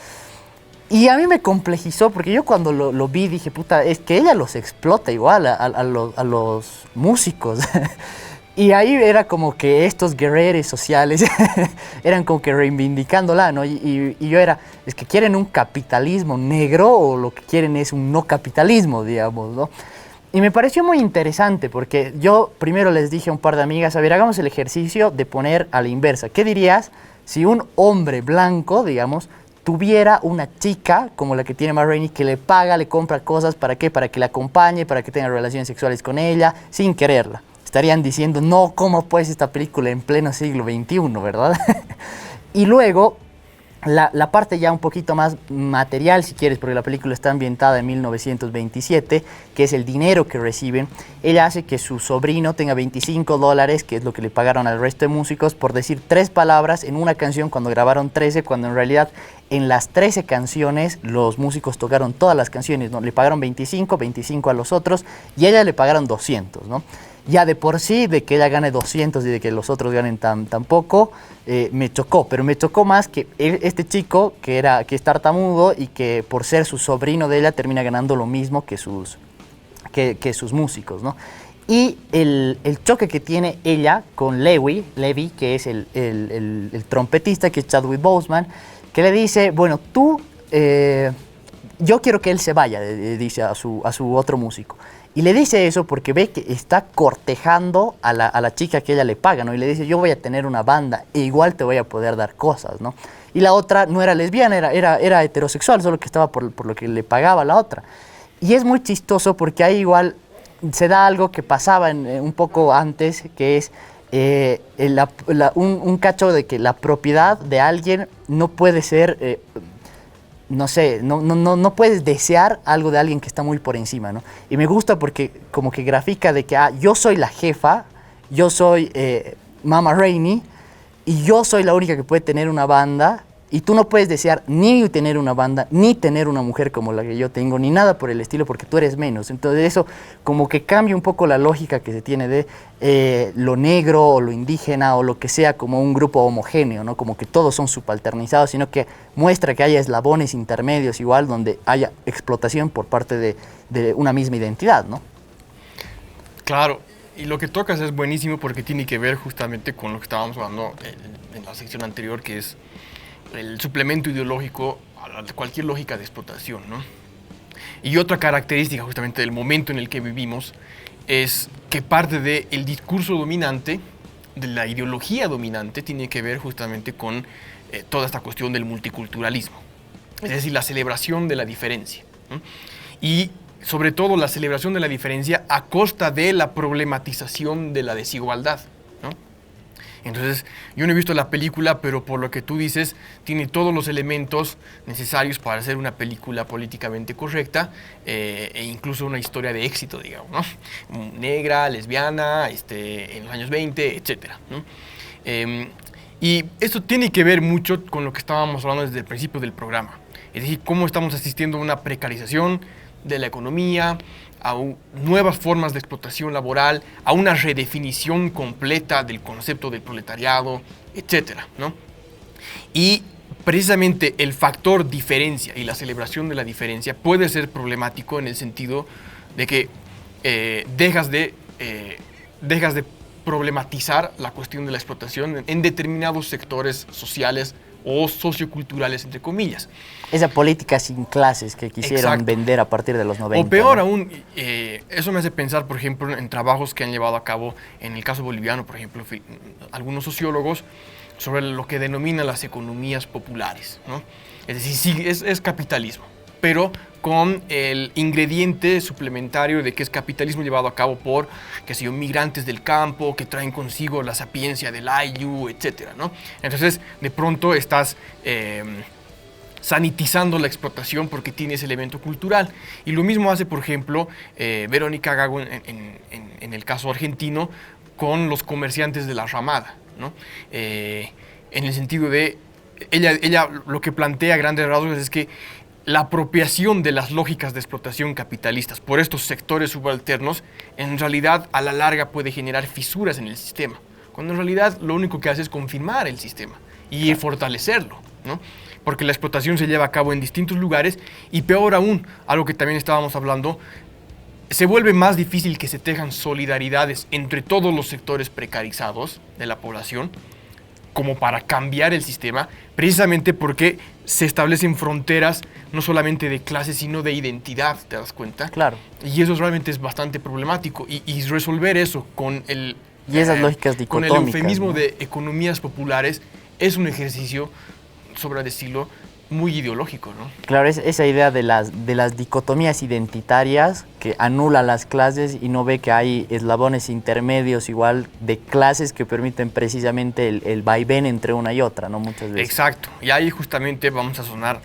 y a mí me complejizó porque yo cuando lo vi dije, puta, es que ella los explota igual a los músicos. Y ahí era como que estos guerreros sociales eran como que reivindicándola, ¿no? Y yo era, es que quieren un capitalismo negro o lo que quieren es un no capitalismo, digamos, ¿no? Y me pareció muy interesante porque yo primero les dije a un par de amigas, a ver, hagamos el ejercicio de poner a la inversa. ¿Qué dirías si un hombre blanco, digamos, tuviera una chica como la que tiene Ma Rainey que le paga, le compra cosas, ¿para qué? Para que la acompañe, para que tenga relaciones sexuales con ella, sin quererla? Estarían diciendo, no, ¿cómo pues esta película en pleno siglo XXI, verdad? Y luego, la parte ya un poquito más material, si quieres, porque la película está ambientada en 1927, que es el dinero que reciben. Ella hace que su sobrino tenga $25, que es lo que le pagaron al resto de músicos, por decir 3 palabras en una canción cuando grabaron 13, cuando en realidad en las 13 canciones los músicos tocaron todas las canciones, ¿no? Le pagaron 25 a los otros, y a ella le pagaron 200, ¿no? Ya de por sí, de que ella gane 200 y de que los otros ganen tan poco, me chocó. Pero me chocó más que este chico, que es tartamudo y que por ser su sobrino de ella termina ganando lo mismo que sus músicos, ¿no? Y el choque que tiene ella con Levi, que es el trompetista, que es Chadwick Boseman, que le dice, bueno, tú, yo quiero que él se vaya, dice a su otro músico. Y le dice eso porque ve que está cortejando a la chica que ella le paga, ¿no? Y le dice, yo voy a tener una banda e igual te voy a poder dar cosas, ¿no? Y la otra no era lesbiana, era heterosexual, solo que estaba por lo que le pagaba la otra. Y es muy chistoso porque ahí igual se da algo que pasaba un poco antes, que es un cacho de que la propiedad de alguien no puede ser... no sé, no puedes desear algo de alguien que está muy por encima, ¿no? Y me gusta porque como que grafica de que yo soy la jefa, yo soy Ma Rainey y yo soy la única que puede tener una banda y tú no puedes desear ni tener una banda, ni tener una mujer como la que yo tengo, ni nada por el estilo porque tú eres menos. Entonces eso como que cambia un poco la lógica que se tiene de lo negro o lo indígena o lo que sea como un grupo homogéneo, ¿no? Como que todos son subalternizados, sino que muestra que haya eslabones intermedios igual donde haya explotación por parte de una misma identidad, ¿no? Claro, y lo que tocas es buenísimo porque tiene que ver justamente con lo que estábamos hablando en la sección anterior, que es el suplemento ideológico a cualquier lógica de explotación, ¿no? Y otra característica justamente del momento en el que vivimos es que parte del discurso dominante, de la ideología dominante, tiene que ver justamente con toda esta cuestión del multiculturalismo, es decir, la celebración de la diferencia, ¿no? Y sobre todo la celebración de la diferencia a costa de la problematización de la desigualdad, ¿no? Entonces, yo no he visto la película, pero por lo que tú dices, tiene todos los elementos necesarios para hacer una película políticamente correcta e incluso una historia de éxito, digamos, ¿no? Negra, lesbiana, en los años 20, etcétera, ¿no? Y esto tiene que ver mucho con lo que estábamos hablando desde el principio del programa. Es decir, cómo estamos asistiendo a una precarización de la economía, a nuevas formas de explotación laboral, a una redefinición completa del concepto del proletariado, etcétera, ¿no? Y precisamente el factor diferencia y la celebración de la diferencia puede ser problemático en el sentido de que dejas de problematizar la cuestión de la explotación en determinados sectores sociales o socioculturales, entre comillas. Esa política sin clases que quisieron Exacto. vender a partir de los 90. O peor ¿no? aún, eso me hace pensar, por ejemplo, en trabajos que han llevado a cabo, en el caso boliviano, por ejemplo, algunos sociólogos, sobre lo que denominan las economías populares, ¿no? Es decir, sí, es capitalismo, pero con el ingrediente suplementario de que es capitalismo llevado a cabo por, qué sé yo, migrantes del campo que traen consigo la sapiencia del Ayllu, etcétera, ¿no? Entonces, de pronto estás sanitizando la explotación porque tiene ese elemento cultural. Y lo mismo hace, por ejemplo, Verónica Gago en el caso argentino con los comerciantes de la ramada, ¿no? En el sentido de, ella lo que plantea a grandes rasgos es que la apropiación de las lógicas de explotación capitalistas por estos sectores subalternos en realidad a la larga puede generar fisuras en el sistema, cuando en realidad lo único que hace es confirmar el sistema y fortalecerlo, ¿no? Porque la explotación se lleva a cabo en distintos lugares y peor aún, algo que también estábamos hablando, se vuelve más difícil que se tejan solidaridades entre todos los sectores precarizados de la población como para cambiar el sistema, precisamente porque se establecen fronteras no solamente de clase, sino de identidad, ¿te das cuenta? Claro. Y eso realmente es bastante problemático. Y resolver eso con el... Y esas lógicas con dicotómicas, el eufemismo, ¿no? de economías populares es un ejercicio, sobre decirlo, muy ideológico, ¿no? Claro, esa idea de las dicotomías identitarias que anulan las clases y no ve que hay eslabones intermedios igual de clases que permiten precisamente el vaivén entre una y otra, ¿no? Muchas veces. Exacto. Y ahí justamente vamos a sonar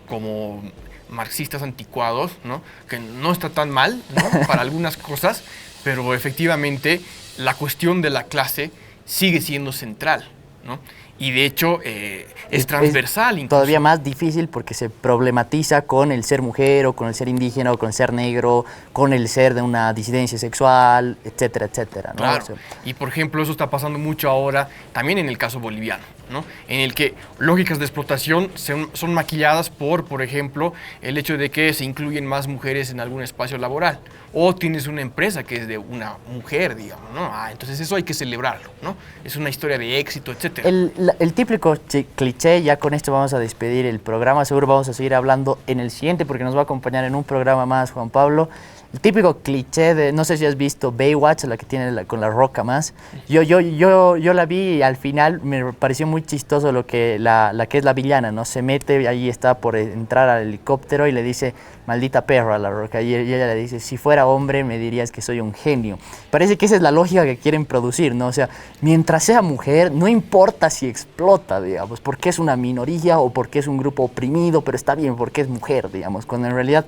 como marxistas anticuados, ¿no? Que no está tan mal, ¿no? Para algunas cosas, pero efectivamente la cuestión de la clase sigue siendo central, ¿no? Y de hecho es transversal. Es todavía más difícil porque se problematiza con el ser mujer o con el ser indígena o con el ser negro, con el ser de una disidencia sexual, etcétera, etcétera, ¿no? Claro. O sea, Y por ejemplo eso está pasando mucho ahora también en el caso boliviano, ¿no? En el que lógicas de explotación son maquilladas por ejemplo, el hecho de que se incluyen más mujeres en algún espacio laboral. O tienes una empresa que es de una mujer, digamos, ¿no? Entonces eso hay que celebrarlo, ¿no? Es una historia de éxito, etcétera. El típico cliché, ya con esto vamos a despedir el programa, seguro vamos a seguir hablando en el siguiente porque nos va a acompañar en un programa más Juan Pablo. El típico cliché de, no sé si has visto Baywatch, la que tiene con la Roca más. Yo la vi y al final me pareció muy chistoso lo que la que es la villana, ¿no? Se mete, ahí está por entrar al helicóptero y le dice, maldita perra a la Roca. Y ella le dice, si fuera hombre me dirías que soy un genio. Parece que esa es la lógica que quieren producir, ¿no? O sea, mientras sea mujer, no importa si explota, digamos, porque es una minoría o porque es un grupo oprimido, pero está bien porque es mujer, digamos, cuando en realidad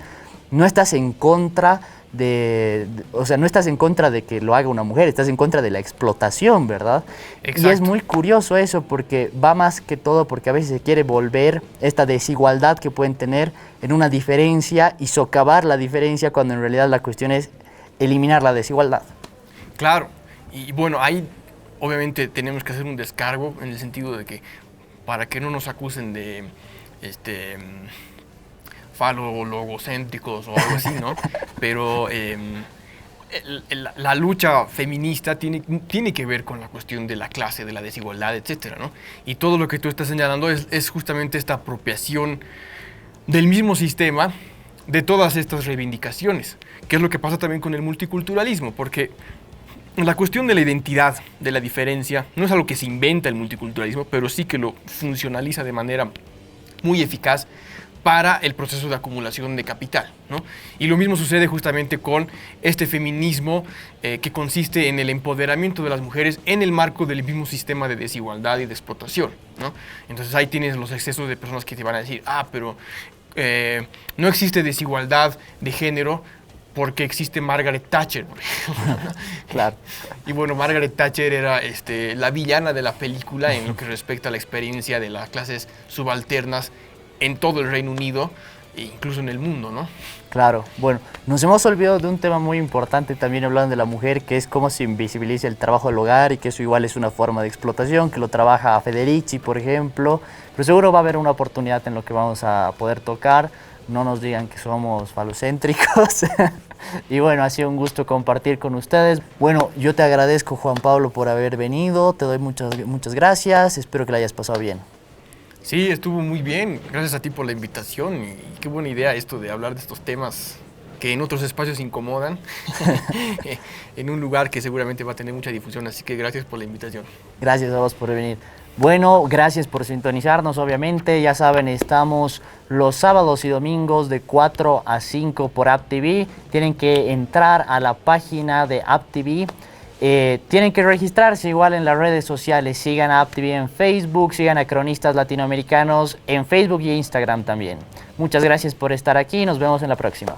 no estás en contra o sea, no estás en contra de que lo haga una mujer, estás en contra de la explotación, ¿verdad? Exacto. Y es muy curioso eso porque va más que todo porque a veces se quiere volver esta desigualdad que pueden tener en una diferencia y socavar la diferencia cuando en realidad la cuestión es eliminar la desigualdad. Claro. Y bueno, ahí obviamente tenemos que hacer un descargo en el sentido de que para que no nos acusen de falologocéntricos o algo así, ¿no? Pero la lucha feminista tiene que ver con la cuestión de la clase, de la desigualdad, etcétera, ¿no? Y todo lo que tú estás señalando es justamente esta apropiación del mismo sistema de todas estas reivindicaciones, que es lo que pasa también con el multiculturalismo, porque la cuestión de la identidad, de la diferencia, no es algo que se inventa el multiculturalismo, pero sí que lo funcionaliza de manera muy eficaz para el proceso de acumulación de capital, ¿no? Y lo mismo sucede justamente con este feminismo que consiste en el empoderamiento de las mujeres en el marco del mismo sistema de desigualdad y de explotación, ¿no? Entonces ahí tienes los excesos de personas que te van a decir, pero no existe desigualdad de género porque existe Margaret Thatcher, por ejemplo. Claro. Y bueno, Margaret Thatcher era la villana de la película en lo que respecta a la experiencia de las clases subalternas en todo el Reino Unido, e incluso en el mundo, ¿no? Claro, bueno, nos hemos olvidado de un tema muy importante también hablando de la mujer, que es cómo se invisibiliza el trabajo del hogar y que eso igual es una forma de explotación, que lo trabaja Federici, por ejemplo, pero seguro va a haber una oportunidad en lo que vamos a poder tocar, no nos digan que somos falocéntricos. Y bueno, ha sido un gusto compartir con ustedes. Bueno, yo te agradezco, Juan Pablo, por haber venido, te doy muchas gracias, espero que la hayas pasado bien. Sí, estuvo muy bien. Gracias a ti por la invitación y qué buena idea esto de hablar de estos temas que en otros espacios incomodan en un lugar que seguramente va a tener mucha difusión, así que gracias por la invitación. Gracias a vos por venir. Bueno, gracias por sintonizarnos, obviamente. Ya saben, estamos los sábados y domingos de 4 a 5 por App TV. Tienen que entrar a la página de App TV. Tienen que registrarse igual en las redes sociales. Sigan a App TV en Facebook, sigan a Cronistas Latinoamericanos en Facebook y Instagram también. Muchas gracias por estar aquí. Nos vemos en la próxima.